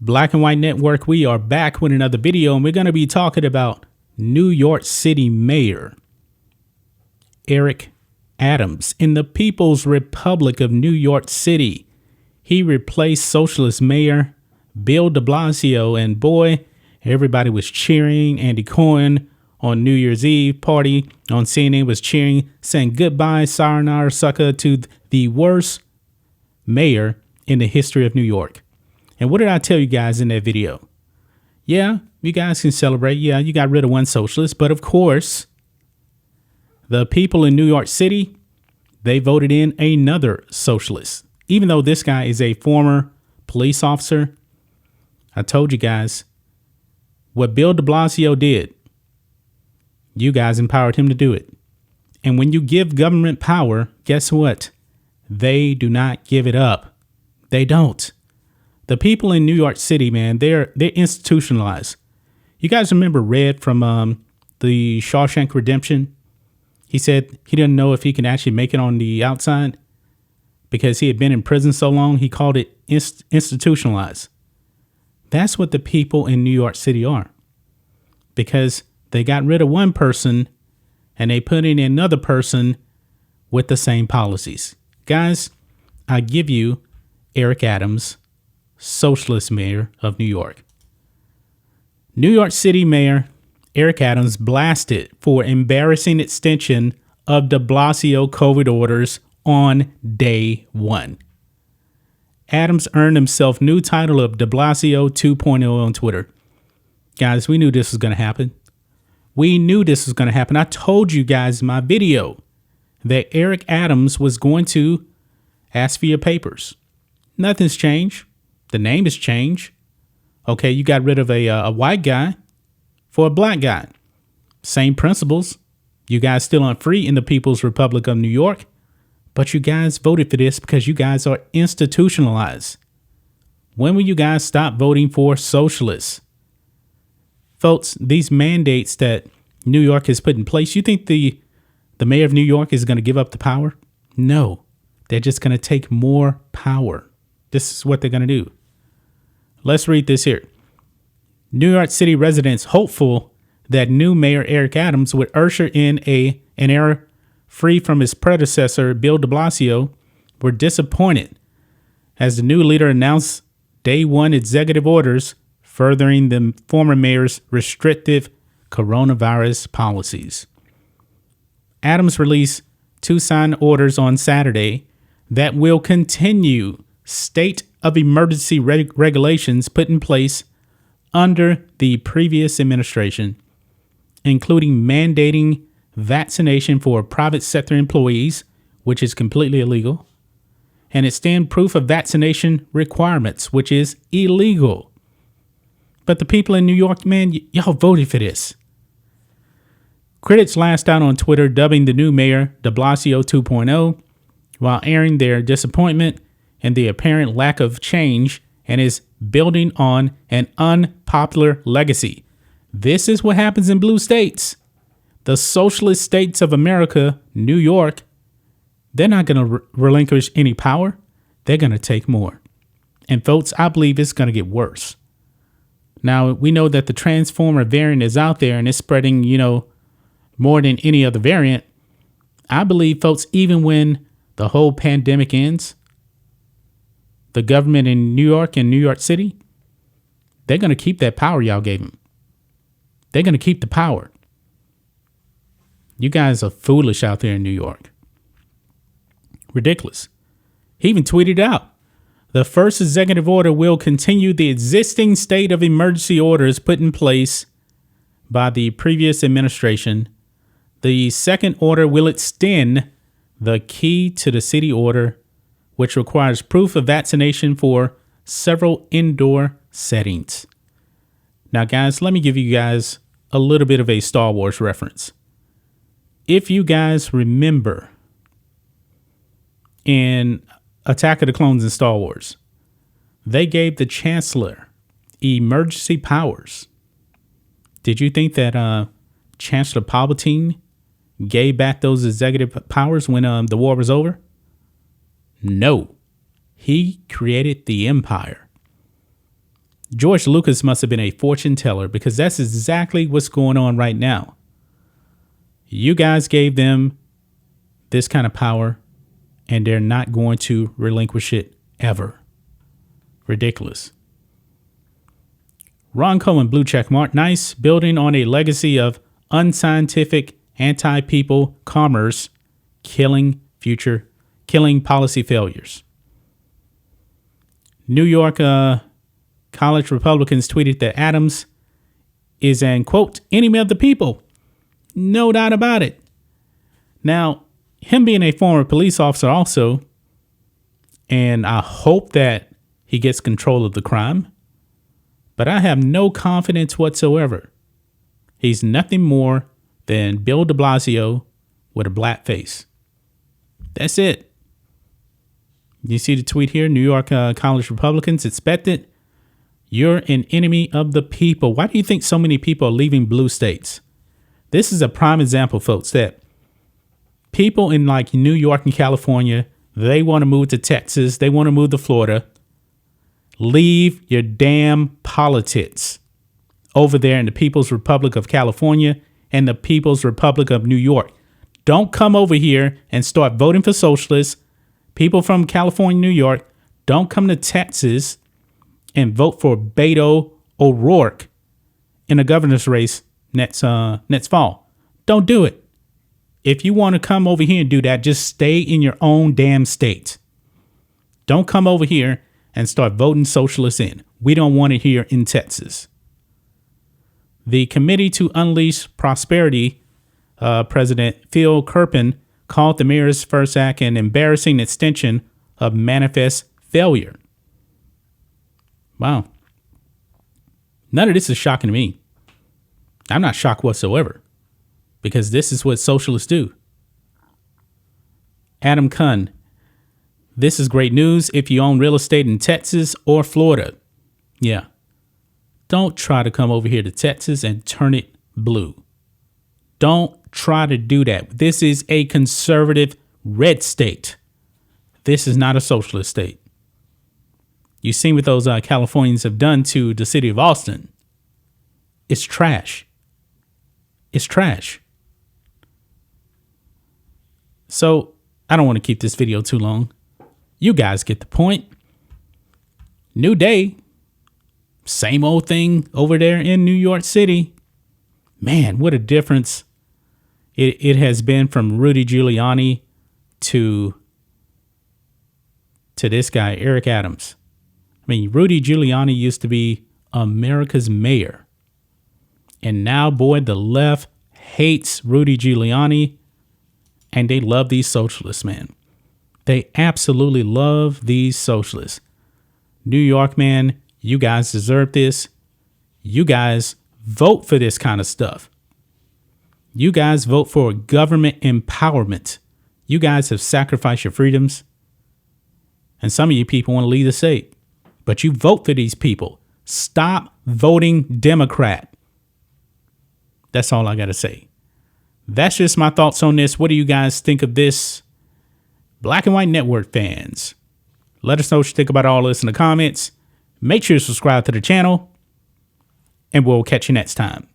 Black and White Network, we are back with another video, and we're going to be talking about New York City Mayor Eric Adams in the People's Republic of New York City. He replaced socialist mayor Bill de Blasio, and boy, everybody was cheering. Andy Cohen on New Year's Eve party on CNN was cheering, saying goodbye, sayonara, sucker, to the worst mayor in the history of New York. And what did I tell you guys in that video? Yeah, you guys can celebrate. Yeah, you got rid of one socialist. But of course, the people in New York City, they voted in another socialist. Even though this guy is a former police officer, I told you guys, what Bill de Blasio did, you guys empowered him to do it. And when you give government power, guess what? They do not give it up. They don't. The people in New York City, man, they're institutionalized. You guys remember Red from the Shawshank Redemption? He said he didn't know if he can actually make it on the outside because he had been in prison so long. He called it institutionalized. That's what the people in New York City are, because they got rid of one person and they put in another person with the same policies. Guys, I give you Eric Adams, socialist mayor of New York. New York City Mayor Eric Adams blasted for embarrassing extension of de Blasio COVID orders on day one. Adams earned himself new title of de Blasio 2.0 on Twitter. Guys, we knew this was going to happen. We knew this was going to happen. I told you guys in my video that Eric Adams was going to ask for your papers. Nothing's changed. The name has changed. Okay, you got rid of a white guy for a black guy. Same principles. You guys still aren't free in the People's Republic of New York, but you guys voted for this because you guys are institutionalized. When will you guys stop voting for socialists? Folks, these mandates that New York has put in place, you think the mayor of New York is going to give up the power? No, they're just going to take more power. This is what they're going to do. Let's read this here. New York City residents hopeful that new Mayor Eric Adams would usher in an era free from his predecessor, Bill de Blasio, were disappointed as the new leader announced day one executive orders furthering the former mayor's restrictive coronavirus policies. Adams released two signed orders on Saturday that will continue state of emergency regulations put in place under the previous administration, including mandating vaccination for private sector employees, which is completely illegal, and extend proof of vaccination requirements, which is illegal. But the people in New York, man, y'all voted for this. Critics lashed out on Twitter, dubbing the new mayor de Blasio 2.0, while airing their disappointment and the apparent lack of change and is building on an unpopular legacy. This is what happens in blue states. The socialist states of America, New York, they're not going to relinquish any power. They're going to take more. And folks, I believe it's going to get worse. Now, we know that the transformer variant is out there and it's spreading, more than any other variant. I believe, folks, even when the whole pandemic ends, the government in New York and New York City, they're going to keep that power y'all gave them. They're going to keep the power. You guys are foolish out there in New York. Ridiculous. He even tweeted out, the first executive order will continue the existing state of emergency orders put in place by the previous administration. The second order will extend the key to the city order, which requires proof of vaccination for several indoor settings. Now, guys, let me give you guys a little bit of a Star Wars reference. If you guys remember in Attack of the Clones in Star Wars, they gave the Chancellor emergency powers. Did you think that Chancellor Palpatine gave back those executive powers when the war was over? No. He created the Empire. George Lucas must have been a fortune teller, because that's exactly what's going on right now. You guys gave them this kind of power, and they're not going to relinquish it ever. Ridiculous. Ron Cohen, blue check mark. Nice. Building on a legacy of unscientific, anti-people commerce, killing policy failures. New York college Republicans tweeted that Adams is an, quote, enemy of the people. No doubt about it. Now, him being a former police officer also, and I hope that he gets control of the crime, but I have no confidence whatsoever. He's nothing more than Bill de Blasio with a black face. That's it. You see the tweet here? New York college Republicans expected. You're an enemy of the people. Why do you think so many people are leaving blue states? This is a prime example, folks, that people in like New York and California, they want to move to Texas. They want to move to Florida. Leave your damn politics over there in the People's Republic of California and the People's Republic of New York. Don't come over here and start voting for socialists. People from California, New York, don't come to Texas and vote for Beto O'Rourke in a governor's race next fall. Don't do it. If you want to come over here and do that, just stay in your own damn state. Don't come over here and start voting socialists in. We don't want it here in Texas. The Committee to Unleash Prosperity President Phil Kerpen called the mayor's first act an embarrassing extension of manifest failure. Wow. None of this is shocking to me. I'm not shocked whatsoever, because this is what socialists do. Adam Kunn. This is great news if you own real estate in Texas or Florida. Yeah. Don't try to come over here to Texas and turn it blue. Don't try to do that. This is a conservative red state. This is not a socialist state. You've seen what those Californians have done to the city of Austin. It's trash. It's trash. So I don't want to keep this video too long. You guys get the point. New day. Same old thing over there in New York City. Man, what a difference it has been from Rudy Giuliani to this guy, Eric Adams. I mean, Rudy Giuliani used to be America's mayor. And now, boy, the left hates Rudy Giuliani, and they love these socialists, man. They absolutely love these socialists. New York, man, you guys deserve this. You guys vote for this kind of stuff. You guys vote for government empowerment. You guys have sacrificed your freedoms. And some of you people want to leave the state, but you vote for these people. Stop voting Democrat. That's all I got to say. That's just my thoughts on this. What do you guys think of this? Black and White Network fans, let us know what you think about all this in the comments. Make sure to subscribe to the channel, and we'll catch you next time.